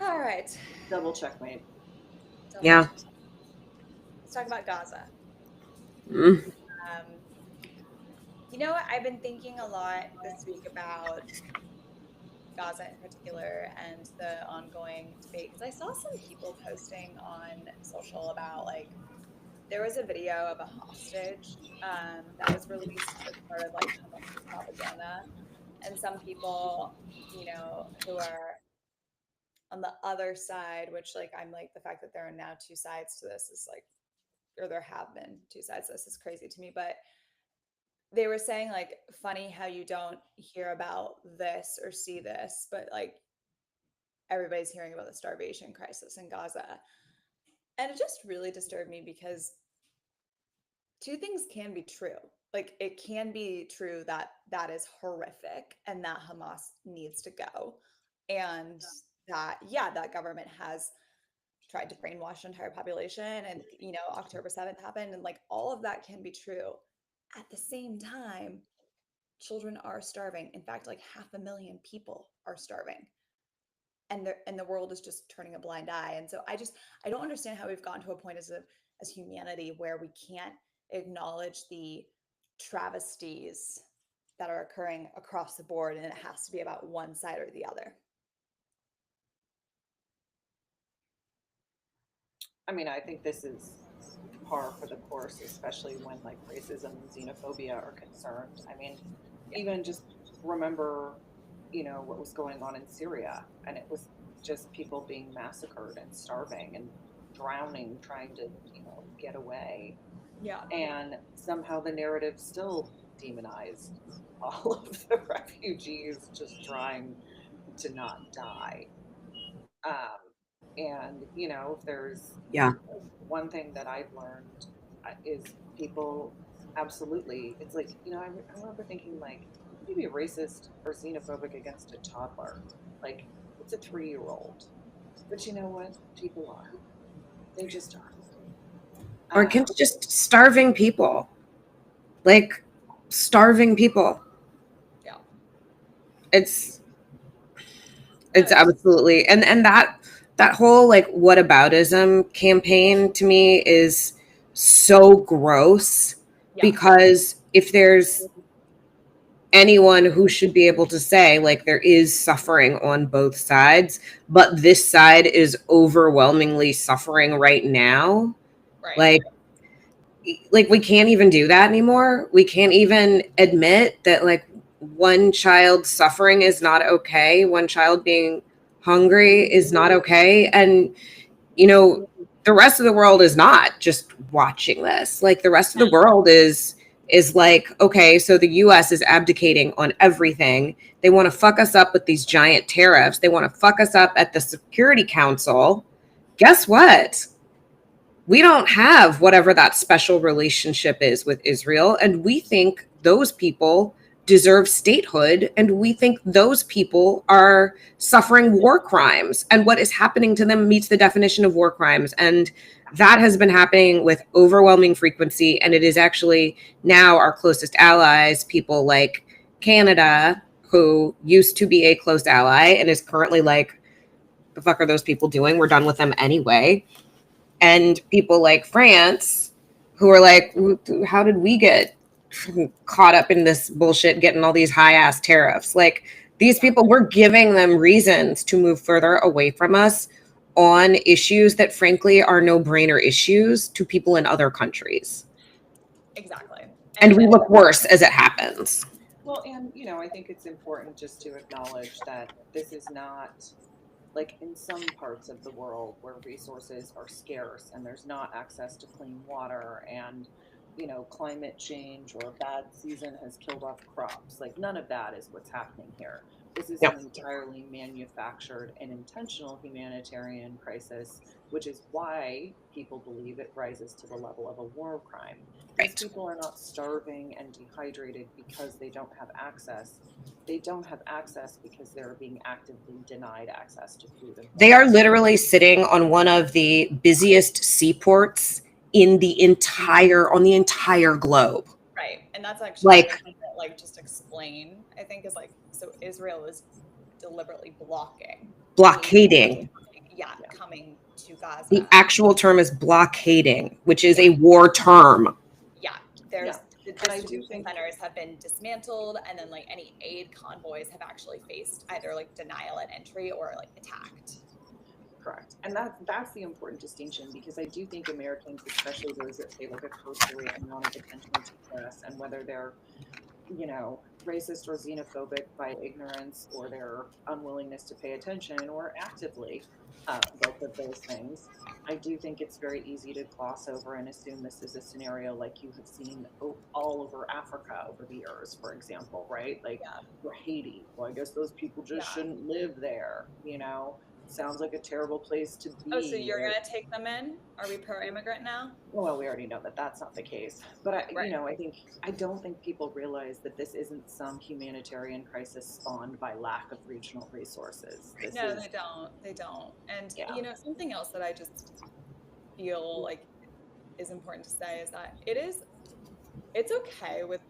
All right. Double checkmate. Yeah. Let's talk about Gaza. Mm. You know what? I've been thinking a lot this week about Gaza in particular and the ongoing debate because I saw some people posting on social about like there was a video of a hostage that was released as part of like Hamas propaganda, and some people, you know, who are on the other side, which like I'm like the fact that there are now two sides to this is like, or there have been two sides to this is crazy to me, but they were saying like funny how you don't hear about this or see this, but like everybody's hearing about the starvation crisis in Gaza. And it just really disturbed me because two things can be true. Like it can be true that that is horrific and that Hamas needs to go. And that, yeah, that government has tried to brainwash the entire population. And, you know, October 7th happened and like all of that can be true. At the same time, children are starving. In fact, like 500,000 people are starving. And the world is just turning a blind eye. And so I don't understand how we've gotten to a point as humanity where we can't acknowledge the travesties that are occurring across the board and it has to be about one side or the other. I mean, I think this is par for the course, especially when like racism and xenophobia are concerned. I mean, even just remember, you know, what was going on in Syria, and it was just people being massacred and starving and drowning, trying to, you know, get away. Yeah. And somehow the narrative still demonized all of the refugees just trying to not die. And, you know, if there's Yeah. one thing that I've learned is people absolutely, it's like, you know, I remember thinking, like, you can be racist or xenophobic against a toddler. Like, it's a 3-year-old. But you know what? People are. They just Or are. against just starving people. Like starving people. Yeah. It's No, it's absolutely and that whole like whataboutism campaign to me is so gross yeah. because if there's anyone who should be able to say like there is suffering on both sides, but this side is overwhelmingly suffering right now, Right. like we can't even do that anymore. We can't even admit that like one child suffering is not okay, one child being hungry is not okay, and you know the rest of the world is not just watching this. Like the rest of the world is like, okay, so the US is abdicating on everything. They want to fuck us up with these giant tariffs. They want to fuck us up at the Security Council. Guess what? We don't have whatever that special relationship is with Israel. And we think those people deserve statehood. And we think those people are suffering war crimes. And what is happening to them meets the definition of war crimes. And that has been happening with overwhelming frequency. And it is actually now our closest allies, people like Canada, who used to be a close ally and is currently like, the fuck are those people doing? We're done with them anyway. And people like France who are like, how did we get caught up in this bullshit, getting all these high ass tariffs? Like these people, we're giving them reasons to move further away from us on issues that frankly are no brainer issues to people in other countries. Exactly. And we look worse as it happens. Well, and, you know, I think it's important just to acknowledge that this is not like in some parts of the world where resources are scarce and there's not access to clean water and, climate change or a bad season has killed off crops. Like, none of that is what's happening here. This is an entirely manufactured and intentional humanitarian crisis, which is why people believe it rises to the level of a war crime. These people are not starving and dehydrated because they don't have access. They don't have access because they're being actively denied access to food. They are literally sitting on one of the busiest seaports on the entire globe. Right. And that's actually just explain, I think, is like, so Israel is deliberately blockading. Coming to Gaza. The actual term is blockading, which is a war term. Yeah. The distribution centers have been dismantled, and then like any aid convoys have actually faced either like denial at entry or like attacked. Correct. And that's the important distinction, because I do think Americans, especially those that pay like a cursory amount of attention to this, and whether they're, racist or xenophobic by ignorance or their unwillingness to pay attention or actively both of those things, I do think it's very easy to gloss over and assume this is a scenario like you have seen all over Africa over the years, for example, right? Like, or Haiti. Well, I guess those people just shouldn't live there, Sounds like a terrible place to be. Oh, so you're going to take them in? Are we pro-immigrant now? Well, we already know that that's not the case. But, I don't think people realize that this isn't some humanitarian crisis spawned by lack of regional resources. They don't. And, something else that I just feel like is important to say is that it's okay with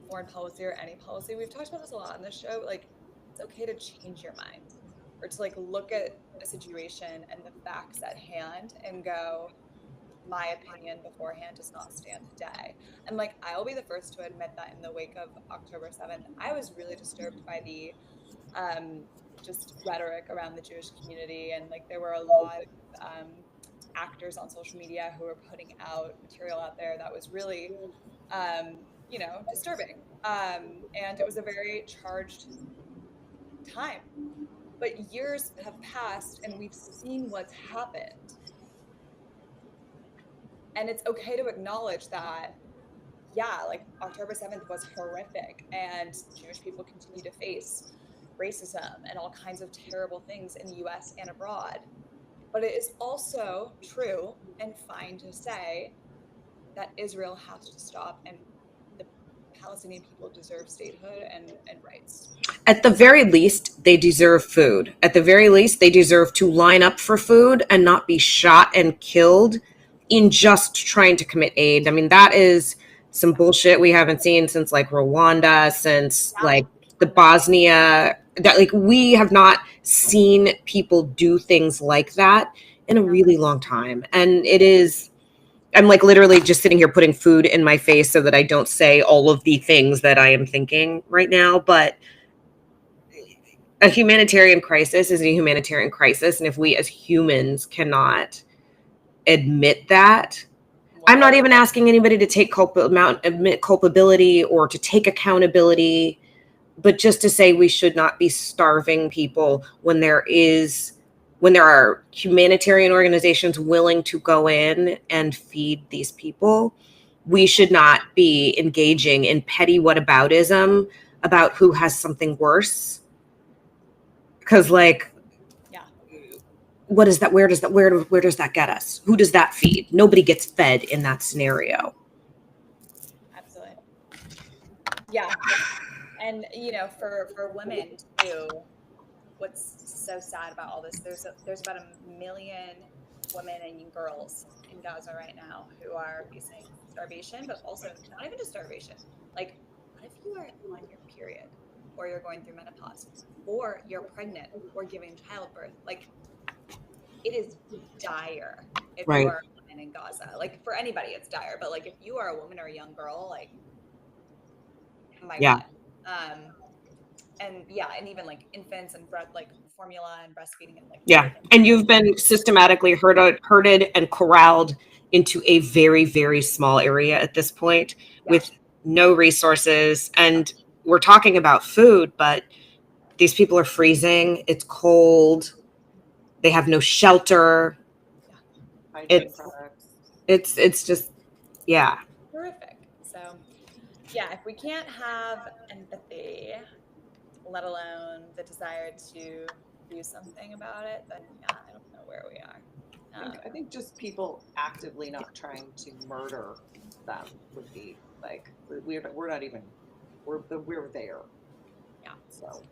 foreign policy or any policy. We've talked about this a lot on this show. Like, it's okay to change your mind, or to like look at a situation and the facts at hand and go, my opinion beforehand does not stand today. And like, I'll be the first to admit that in the wake of October 7th, I was really disturbed by the just rhetoric around the Jewish community. And like, there were a lot of actors on social media who were putting out material out there that was really, disturbing. And it was a very charged time. But years have passed and we've seen what's happened. And it's okay to acknowledge that, like October 7th was horrific and Jewish people continue to face racism and all kinds of terrible things in the US and abroad. But it is also true and fine to say that Israel has to stop, and the Palestinian people deserve statehood and rights. At the very least, they deserve food. At the very least, they deserve to line up for food and not be shot and killed in just trying to commit aid. I mean, that is some bullshit we haven't seen since like Rwanda, since like the Bosnia, that like we have not seen people do things like that in a really long time. And I'm like literally just sitting here putting food in my face so that I don't say all of the things that I am thinking right now. But a humanitarian crisis is a humanitarian crisis. And if we as humans cannot admit that, I'm not even asking anybody to take admit culpability or to take accountability, but just to say we should not be starving people when there are humanitarian organizations willing to go in and feed these people. We should not be engaging in petty whataboutism about who has something worse. Because what is that? Where does that get us? Who does that feed? Nobody gets fed in that scenario. Absolutely. Yeah. And for women too, what's so sad about all this, there's about 1 million women and girls in Gaza right now who are facing starvation, but also not even just starvation. Like, what if you are on your period, or you're going through menopause, or you're pregnant, or giving childbirth? Like, it is dire if you are a woman in Gaza. Like, for anybody, it's dire. But like, if you are a woman or a young girl, like, oh my God. And even like infants and formula and breastfeeding and and you've been systematically herded and corralled into a very, very small area at this point with no resources. And we're talking about food, but these people are freezing. It's cold. They have no shelter. It's just horrific. yeah, if we can't have empathy, let alone the desire to do something about it, then yeah, I don't know where we are. I think just people actively not trying to murder them would be like we're not even we're there. Yeah. So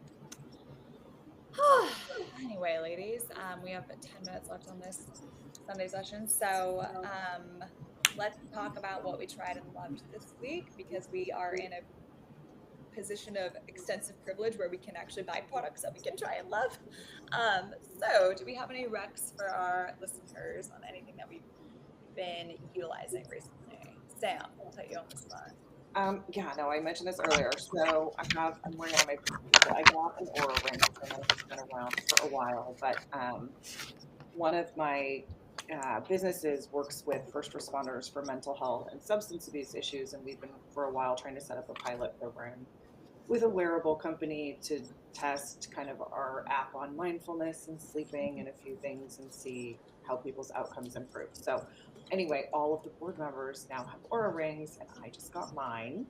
anyway, ladies, we have 10 minutes left on this Sunday session, so let's talk about what we tried and loved this week, because we are in a position of extensive privilege where we can actually buy products that we can try and love. So do we have any recs for our listeners on anything that we've been utilizing recently? Sam, I'll put you on the spot. yeah, no, I mentioned this earlier. So I'm wearing on my so I got an Aura ring. I know it's been around for a while, but one of my businesses works with first responders for mental health and substance abuse issues, and we've been for a while trying to set up a pilot program with a wearable company to test kind of our app on mindfulness and sleeping and a few things and see how people's outcomes improve. So anyway, all of the board members now have Aura rings, and I just got mine.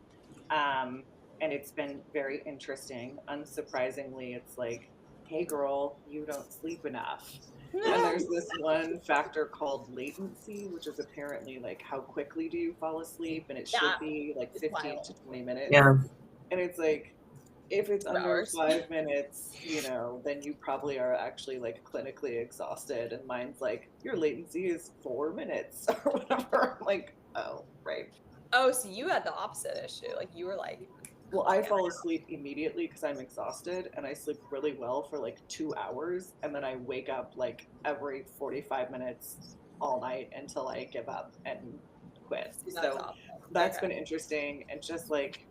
And it's been very interesting. Unsurprisingly, it's like, hey girl, you don't sleep enough. And there's this one factor called latency, which is apparently like how quickly do you fall asleep, and it should be like 15 to 20 minutes. Yeah. And it's like, if it's under 5 minutes, then you probably are actually like clinically exhausted. And mine's like, your latency is 4 minutes or whatever. I'm like, oh, right. Oh, so you had the opposite issue. Like you were like, well, I fall asleep immediately because I'm exhausted, and I sleep really well for like 2 hours, and then I wake up like every 45 minutes all night until I give up and quit. So that's been interesting, and just like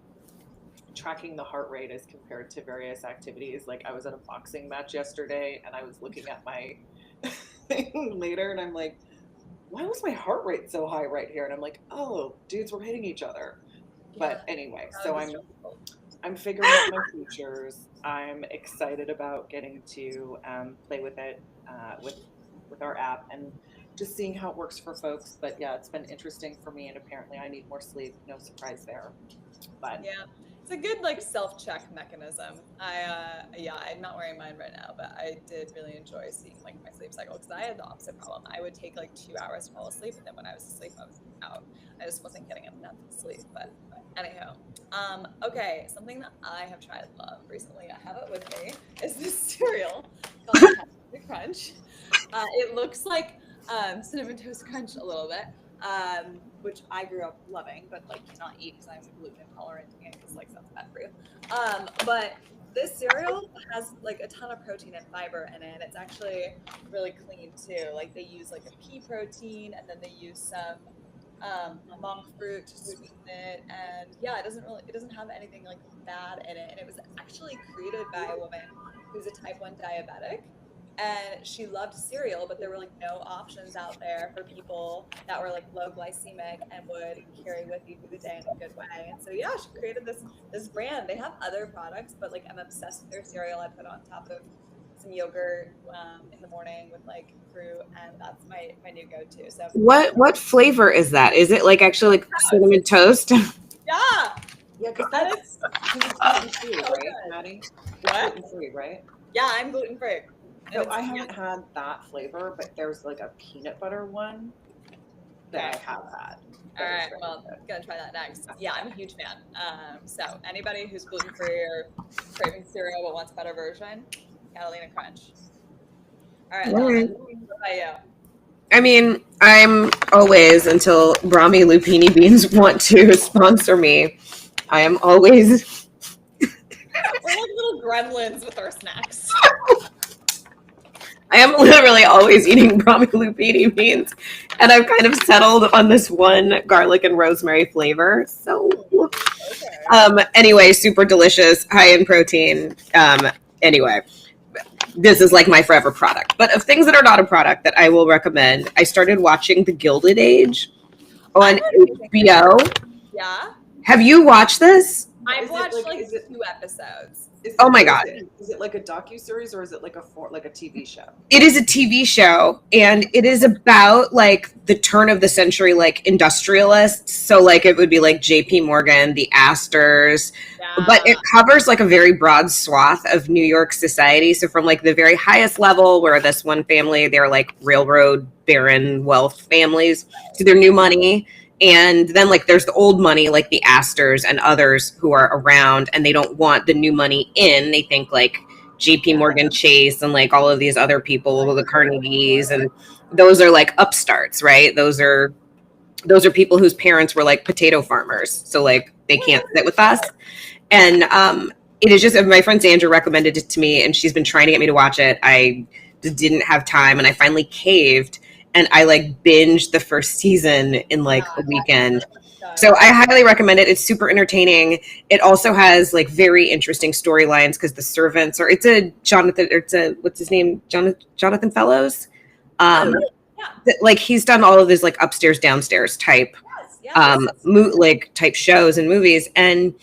tracking the heart rate as compared to various activities. Like I was at a boxing match yesterday, and I was looking at my thing later, and I'm like, why was my heart rate so high right here? And I'm like, oh, dudes were hitting each other. But anyway, so I'm figuring out my features. I'm excited about getting to play with it with our app and just seeing how it works for folks. But yeah, it's been interesting for me, and apparently I need more sleep. No surprise there. But yeah, it's a good like self-check mechanism. I'm not wearing mine right now, but I did really enjoy seeing like my sleep cycle, because I had the opposite problem. I would take like 2 hours to fall asleep, and then when I was asleep, I was out. I just wasn't getting enough sleep. But anyhow, okay, something that I have tried and love recently, I have it with me, is this cereal called Cinnamon Crunch. It looks like Cinnamon Toast Crunch a little bit. Which I grew up loving, but like cannot eat because I'm gluten intolerant, and because like that's bad for you. But this cereal has like a ton of protein and fiber in it. It's actually really clean too. Like they use like a pea protein, and then they use some monk fruit to sweeten it, and yeah, it doesn't have anything like bad in it. And it was actually created by a woman who's a type 1 diabetic. And she loved cereal, but there were like no options out there for people that were like low glycemic and would carry with you through the day in a good way. And so yeah, she created this brand. They have other products, but like I'm obsessed with their cereal. I put on top of some yogurt in the morning with like fruit, and that's my new go-to. So what flavor is that? Is it like actually like cinnamon toast? Yeah, because that's gluten-free, right, Maddie? What? Gluten-free, right? Yeah, I'm gluten-free. So I haven't had that flavor, but there's like a peanut butter one that I have had. All right, well, I'm gonna try that next. Yeah, I'm a huge fan. So anybody who's gluten-free or craving cereal but wants a better version, Catalina Crunch. All right, what about you? I mean, I'm always, until Brahmi Lupini Beans want to sponsor me, I am always... We're like little gremlins with our snacks. I am literally always eating Brahmi Lupini beans, and I've kind of settled on this one garlic and rosemary flavor. So, anyway, super delicious, high in protein. Anyway, this is like my forever product. But of things that are not a product that I will recommend, I started watching The Gilded Age on HBO. Yeah. Have you watched this? I've watched like 2 episodes. Oh my God. Is it like a docuseries or is it like like a TV show? It is a TV show, and it is about like the turn of the century, like industrialists. So like it would be like JP Morgan, the Astors, but it covers like a very broad swath of New York society. So from like the very highest level, where this one family, they're like railroad baron wealth families, so they're new money. And then like there's the old money, like the Astors and others who are around, and they don't want the new money in. They think like JP Morgan Chase and like all of these other people, the Carnegies, and those are like upstarts, right? Those are people whose parents were like potato farmers. So like they can't sit with us. And it is just, my friend Sandra recommended it to me, and she's been trying to get me to watch it. I just didn't have time, and I finally caved, and I like binged the first season in like a weekend. So I highly recommend it. It's super entertaining. It also has like very interesting storylines because the servants what's his name? Jonathan Fellows. Like he's done all of his like upstairs, downstairs type, type shows and movies. And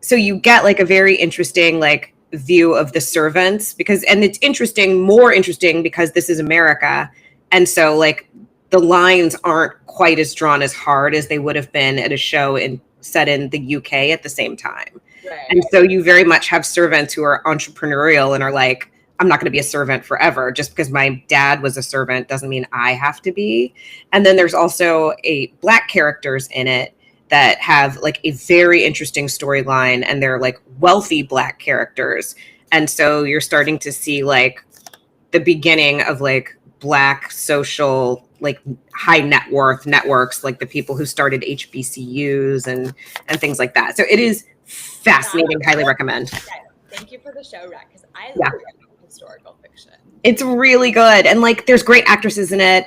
so you get like a very interesting like view of the servants and it's more interesting because this is America. And so like the lines aren't quite as drawn as hard as they would have been at a show set in the UK at the same time. Right. And so you very much have servants who are entrepreneurial and are like, I'm not going to be a servant forever. Just because my dad was a servant doesn't mean I have to be. And then there's also Black characters in it that have like a very interesting storyline, and they're like wealthy Black characters. And so you're starting to see like the beginning of like Black social, like high net worth networks, like the people who started HBCUs and things like that. So it is fascinating. Highly recommend. Thank you for the show, Rec, because I love historical fiction. It's really good. And like there's great actresses in it.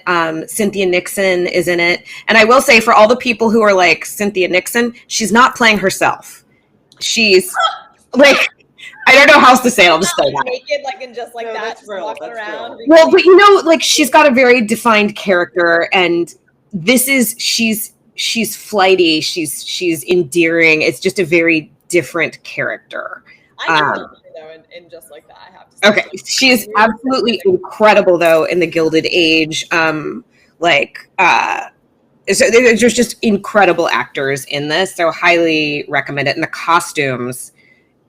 Cynthia Nixon is in it. And I will say, for all the people who are like, Cynthia Nixon, she's not playing herself. She's like, I don't know how else to say it. I'll just say that. Naked, like, and just like that, just walking around. Well, but like she's got a very defined character, and she's flighty, she's endearing. It's just a very different character. I know though, in just like that, I have to say. Okay, she is absolutely incredible though in the Gilded Age. So there's just incredible actors in this, so highly recommend it. And the costumes,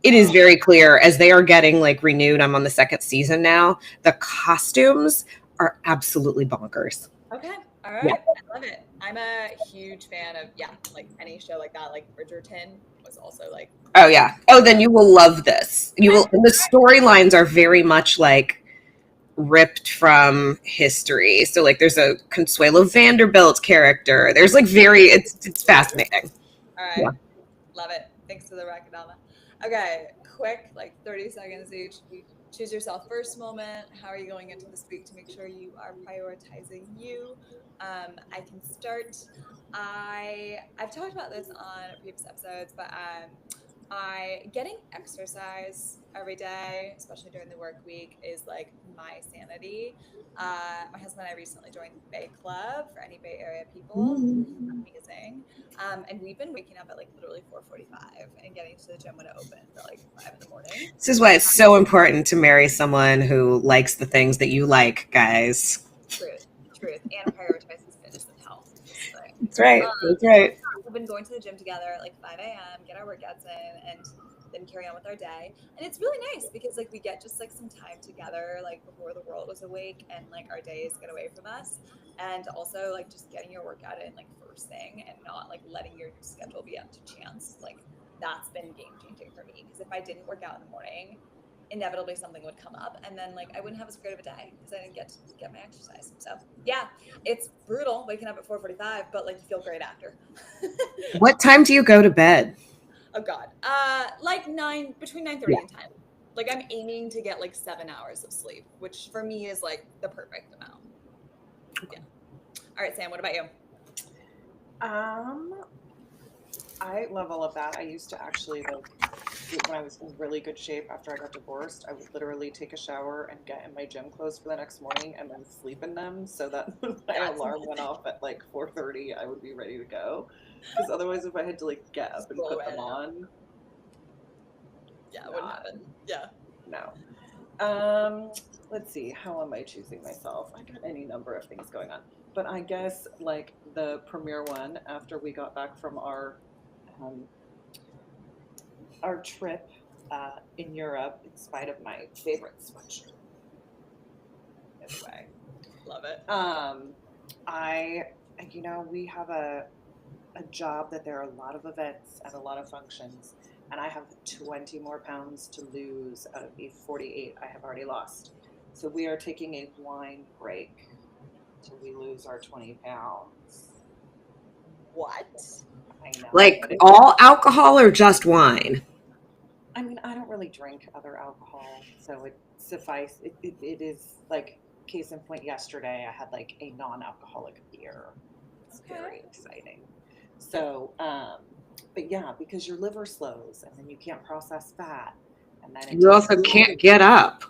it is very clear as they are getting like renewed. I'm on the second season now. The costumes are absolutely bonkers. Okay. All right. Yeah. I love it. I'm a huge fan of, like any show like that, like Bridgerton was also like. Oh yeah. Oh, then you will love this. You will. The storylines are very much like ripped from history. So like there's a Consuelo Vanderbilt character. There's like it's fascinating. All right. Yeah. Love it. Thanks for the Rakadama. Okay, quick, like 30 seconds each. Choose yourself first moment. How are you going into this week to make sure you are prioritizing you? I can start. I've talked about this on previous episodes, but getting exercise every day, especially during the work week, is like my sanity. My husband and I recently joined the Bay Club for any Bay Area people. Amazing. And we've been waking up at like literally 4:45 and getting to the gym when it opens at like 5 in the morning. This is why it's so important to marry someone who likes the things that you like, guys. Truth, and prioritizes fitness and health. That's right. That's right. We've been going to the gym together at like 5 a.m., get our workouts in, and then carry on with our day. And it's really nice because like we get just like some time together like before the world is awake and like our days get away from us. And also like just getting your workout in like first thing and not like letting your schedule be up to chance. Like that's been game changing for me, because if I didn't work out in the morning, inevitably something would come up, and then like I wouldn't have as great of a day because I didn't get my exercise. So yeah, it's brutal waking up at 4:45, but like you feel great after. What time do you go to bed? Oh God, like between 9:30 and 10. Like I'm aiming to get like 7 hours of sleep, which for me is like the perfect amount. Yeah. All right, Sam, what about you? I love all of that. I used to actually, like, when I was in really good shape after I got divorced, I would literally take a shower and get in my gym clothes for the next morning and then sleep in them so that when my alarm went off at like 4:30, I would be ready to go. Because otherwise, if I had to like get up and put them on, yeah, it wouldn't happen. Yeah. No. Let's see. How am I choosing myself? I got any number of things going on, but I guess like the premier one after we got back from um, our trip in Europe, in spite of my favorite sweatshirt. Anyway, Love it. I we have a job that there are a lot of events and a lot of functions, and I have 20 more pounds to lose out of the 48 I have already lost. So we are taking a wine break till we lose our 20 pounds. What? I know. Like all alcohol or just wine? I mean, I don't really drink other alcohol, so it suffice. It is like case in point. Yesterday, I had like a non-alcoholic beer. It's very exciting. So, but yeah, because your liver slows, and then you can't process fat, and then You also can't get up.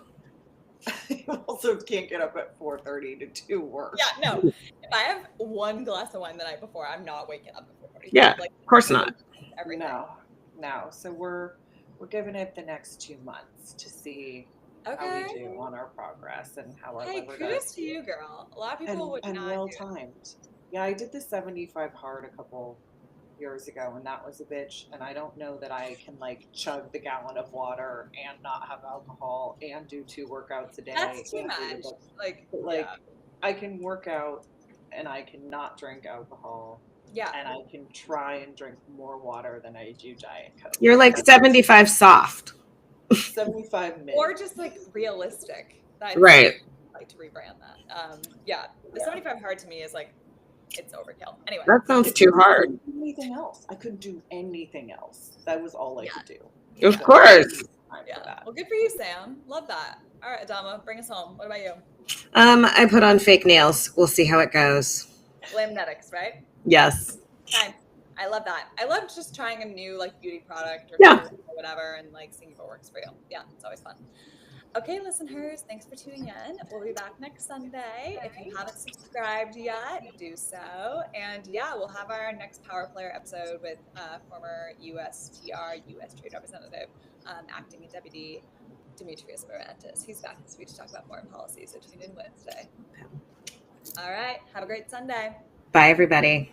You also can't get up at 4:30 to do work. Yeah, no. If I have one glass of wine the night before, I'm not waking up at 4:30. Yeah, like, of course not. Everything. No. So we're giving it the next 2 months to see how we do on our progress and how our liver kudos does. to you, girl. A lot of people would And not well do it. timed. Yeah, I did the 75 hard a couple years ago, and that was a bitch. And I don't know that I can like chug the gallon of water and not have alcohol and do 2 workouts a day. That's too and read a much. book. Like, But like, I can work out and I cannot drink alcohol. yeah. And I can try and drink more water than I do Diet Coke. You're like 75 soft. 75 mid. Or just like realistic. That's Right. like to rebrand that. The 75 hard to me is like, it's overkill. Anyway. That sounds too hard. Anything else? I couldn't do anything else. That was all I could do. Of course. Yeah. Well, good for you, Sam. Love that. All right, Adama, bring us home. What about you? I put on fake nails. We'll see how it goes. Lamnetics, right? Yes. Okay. I love that. I love just trying a new like beauty product or whatever and like seeing if it works for you. Yeah, it's always fun. Okay, listeners, thanks for tuning in. We'll be back next Sunday. If you haven't subscribed yet, do so. And yeah, we'll have our next Power Player episode with former USTR, U.S. Trade Representative, acting deputy Demetrius Barantis. He's back this week to talk about foreign policy, so tune in Wednesday. All right, have a great Sunday. Bye, everybody.